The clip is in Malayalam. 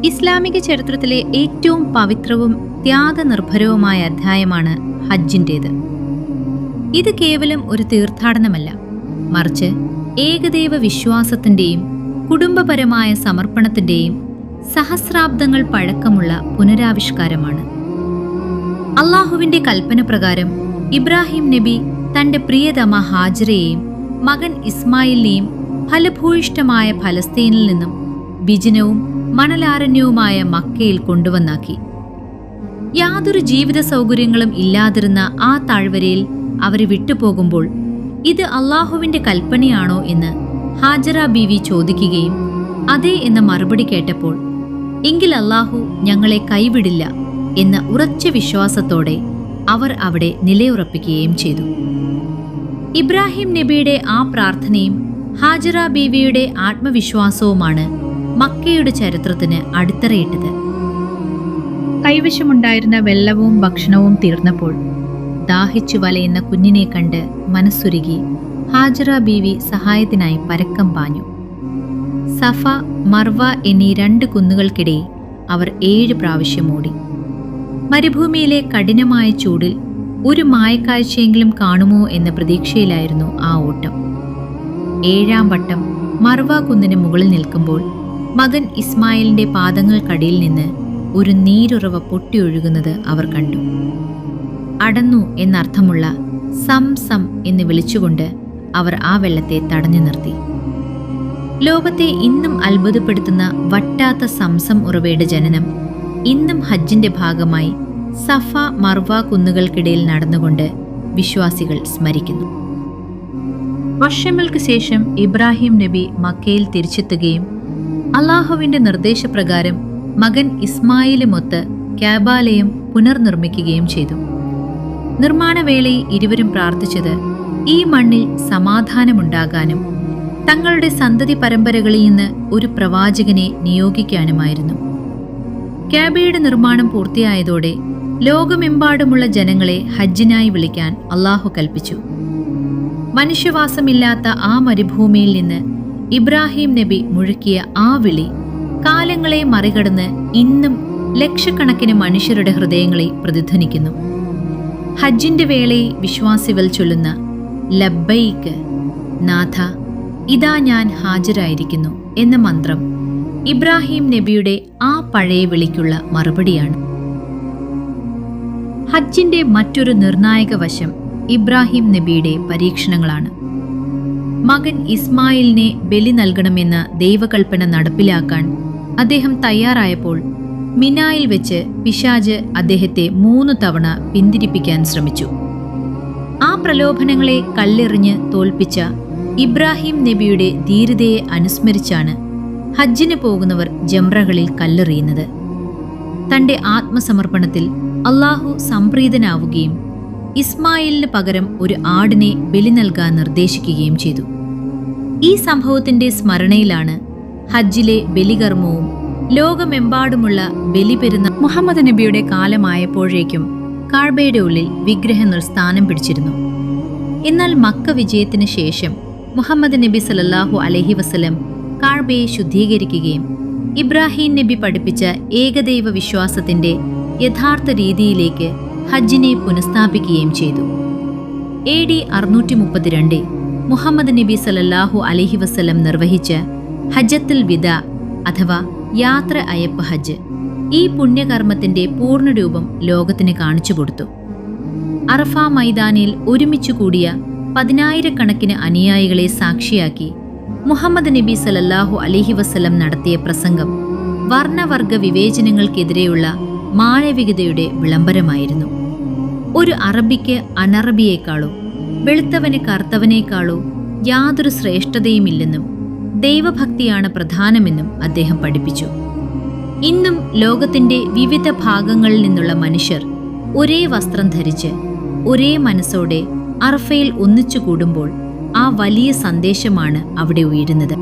ഇസ്ലാമിക ചരിത്രത്തിലെ ഏറ്റവും പവിത്രവും ത്യാഗനിർഭരവുമായ അധ്യായമാണ് ഹജ്ജിൻ്റേത്. ഇത് കേവലം ഒരു തീർത്ഥാടനമല്ല, മറിച്ച് ഏകദൈവ വിശ്വാസത്തിൻ്റെയും കുടുംബപരമായ സമർപ്പണത്തിൻ്റെയും സഹസ്രാബ്ദങ്ങൾ പഴക്കമുള്ള പുനരാവിഷ്കാരമാണ്. അള്ളാഹുവിൻ്റെ കൽപ്പന പ്രകാരം ഇബ്രാഹിം നബി തൻ്റെ പ്രിയതമ ഹാജറയെയും മകൻ ഇസ്മായിലിനെയും ഫലഭൂയിഷ്ഠമായ ഫലസ്തീനിൽ നിന്നും വിജനവും മണലാരണ്യവുമായ മക്കയിൽ കൊണ്ടുവന്നാക്കി. യാതൊരു ജീവിത സൗകര്യങ്ങളും ഇല്ലാതിരുന്ന ആ താഴ്വരയിൽ അവരെ വിട്ടുപോകുമ്പോൾ ഇത് അള്ളാഹുവിൻ്റെ കൽപ്പനയാണോ എന്ന് ഹാജറ ബീവി ചോദിക്കുകയും അതെ എന്ന മറുപടി കേട്ടപ്പോൾ എങ്കിൽ അള്ളാഹു ഞങ്ങളെ കൈവിടില്ല എന്ന ഉറച്ച വിശ്വാസത്തോടെ അവർ അവിടെ നിലയുറപ്പിക്കുകയും ചെയ്തു. ഇബ്രാഹിം നബിയുടെ ആ പ്രാർത്ഥനയും ഹാജറ ബീവിയുടെ ആത്മവിശ്വാസവുമാണ് മക്കയുടെ ചരിത്രത്തിന് അടിത്തറയിട്ടത്. കൈവശമുണ്ടായിരുന്ന വെള്ളവും ഭക്ഷണവും തീർന്നപ്പോൾ ദാഹിച്ചു വലയുന്ന കുഞ്ഞിനെ കണ്ട് മനസ്സുരുകി ഹാജറ ബീവി സഹായത്തിനായി പരക്കം പാഞ്ഞു. സഫ, മർവ എന്നീ 2 കുന്നുകൾക്കിടയിൽ അവർ 7 പ്രാവശ്യം ഓടി. മരുഭൂമിയിലെ കഠിനമായ ചൂടിൽ ഒരു മായക്കാഴ്ചയെങ്കിലും കാണുമോ എന്ന പ്രതീക്ഷയിലായിരുന്നു ആ ഓട്ടം. 7ാം വട്ടം മർവ കുന്നിന് മുകളിൽ നിൽക്കുമ്പോൾ മകൻ ഇസ്മായിലിന്റെ പാദങ്ങൾക്കടിയിൽ നിന്ന് ഒരു നീരുറവ പൊട്ടിയൊഴുകുന്നത് അവർ കണ്ടു. അടന്നു എന്നർത്ഥമുള്ള സം സം എന്ന് വിളിച്ചുകൊണ്ട് അവർ ആ വെള്ളത്തെ തടഞ്ഞു നിർത്തി. ലോകത്തെ ഇന്നും അത്ഭുതപ്പെടുത്തുന്ന വറ്റാത്ത സംസം ഉറവയുടെ ജനനം ഇന്നും ഹജ്ജിന്റെ ഭാഗമായി സഫ, മർവ കുന്നുകൾക്കിടയിൽ നടന്നുകൊണ്ട് വിശ്വാസികൾ സ്മരിക്കുന്നു. വർഷങ്ങൾക്ക് ശേഷം ഇബ്രാഹിം നബി മക്കയിൽ തിരിച്ചെത്തുകയും അള്ളാഹുവിന്റെ നിർദ്ദേശപ്രകാരം മകൻ ഇസ്മായിലുമൊത്ത് ക്യാബാലയം പുനർനിർമ്മിക്കുകയും ചെയ്തു. നിർമ്മാണവേളയിൽ ഇരുവരും പ്രാർത്ഥിച്ചത് ഈ മണ്ണിൽ സമാധാനമുണ്ടാകാനും തങ്ങളുടെ സന്തതി പരമ്പരകളിൽ നിന്ന് ഒരു പ്രവാചകനെ നിയോഗിക്കാനുമായിരുന്നു. ക്യാബയുടെ നിർമ്മാണം പൂർത്തിയായതോടെ ലോകമെമ്പാടുമുള്ള ജനങ്ങളെ ഹജ്ജിനായി വിളിക്കാൻ അള്ളാഹു കൽപ്പിച്ചു. മനുഷ്യവാസമില്ലാത്ത ആ മരുഭൂമിയിൽ നിന്ന് ഇബ്രാഹിം നബി മുഴക്കിയ ആ വിളി കാലങ്ങളെ മറികടന്ന് ഇന്നും ലക്ഷക്കണക്കിന് മനുഷ്യരുടെ ഹൃദയങ്ങളെ പ്രതിധ്വനിക്കുന്നു. ഹജ്ജിന്റെ വേളയിൽ വിശ്വാസികൾ ചൊല്ലുന്ന ലബ്ബൈക്ക് നാഥ, ഇതാ ഞാൻ ഹാജരായിരിക്കുന്നു എന്ന മന്ത്രം ഇബ്രാഹിം നബിയുടെ ആ പഴയ വിളിക്കുള്ള മറുപടിയാണ്. ഹജ്ജിന്റെ മറ്റൊരു നിർണായക വശം ഇബ്രാഹിം നബിയുടെ പരീക്ഷണങ്ങളാണ്. മകൻ ഇസ്മായിലിനെ ബലി നൽകണമെന്ന ദൈവകൽപ്പന നടപ്പിലാക്കാൻ അദ്ദേഹം തയ്യാറായപ്പോൾ മിനായിൽ വെച്ച് പിശാച് അദ്ദേഹത്തെ 3 തവണ പിന്തിരിപ്പിക്കാൻ ശ്രമിച്ചു. ആ പ്രലോഭനങ്ങളെ കല്ലെറിഞ്ഞ് തോൽപ്പിച്ച ഇബ്രാഹിം നബിയുടെ ധീരതയെ അനുസ്മരിച്ചാണ് ഹജ്ജിന് പോകുന്നവർ ജംറകളിൽ കല്ലെറിയുന്നത്. തന്റെ ആത്മസമർപ്പണത്തിൽ അള്ളാഹു സംപ്രീതനാവുകയും ഇസ്മായിലിന് പകരം ഒരു ആടിനെ ബലി നൽകാൻ നിർദ്ദേശിക്കുകയും ചെയ്തു. ഈ സംഭവത്തിന്റെ സ്മരണയിലാണ് ഹജ്ജിലെ ബലികർമ്മവും ലോകമെമ്പാടുമുള്ള ബലിപെരുന്നാൾ. മുഹമ്മദ് നബിയുടെ കാലമായപ്പോഴേക്കും കഅബയുടെ ഉള്ളിൽ വിഗ്രഹങ്ങൾ സ്ഥാനം പിടിച്ചിരുന്നു. എന്നാൽ മക്ക വിജയത്തിന് ശേഷം മുഹമ്മദ് നബി സല്ലല്ലാഹു അലൈഹി വസല്ലം കഅബയെ ശുദ്ധീകരിക്കുകയും ഇബ്രാഹിം നബി പഠിപ്പിച്ച ഏകദൈവ വിശ്വാസത്തിന്റെ യഥാർത്ഥ രീതിയിലേക്ക് ഹജ്ജിനെ പുനഃസ്ഥാപിക്കുകയും ചെയ്തു. AD 632 മുഹമ്മദ് നബി സല്ലല്ലാഹു അലൈഹി വസല്ലം നിർവഹിച്ച ഹജ്ജത്തുൽ വിദാ അഥവാ യാത്ര അയപ്പ് ഹജ്ജ് ഈ പുണ്യകർമ്മത്തിന്റെ പൂർണ്ണരൂപം ലോകത്തിന് കാണിച്ചു കൊടുത്തു. അറഫ മൈതാനിൽ ഒരുമിച്ചു കൂടിയ 10,000-കണക്കിന് അനുയായികളെ സാക്ഷിയാക്കി മുഹമ്മദ് നബി സല്ലല്ലാഹു അലൈഹി വസല്ലം നടത്തിയ പ്രസംഗം വർണ്ണവർഗ വിവേചനങ്ങൾക്കെതിരെയുള്ള മാനവികതയുടെ വിളംബരമായിരുന്നു. ഒരു അറബിക്ക് അനറബിയേക്കാളോ വെളുത്തവന് കറുത്തവനേക്കാളോ യാതൊരു ശ്രേഷ്ഠതയുമില്ലെന്നും ദൈവഭക്തിയാണ് പ്രധാനമെന്നും അദ്ദേഹം പഠിപ്പിച്ചു. ഇന്നും ലോകത്തിന്റെ വിവിധ ഭാഗങ്ങളിൽ നിന്നുള്ള മനുഷ്യർ ഒരേ വസ്ത്രം ധരിച്ച് ഒരേ മനസ്സോടെ അറഫയിൽ ഒന്നിച്ചു കൂടുമ്പോൾ ആ വലിയ സന്ദേശമാണ് അവിടെ ഉയരുന്നത്.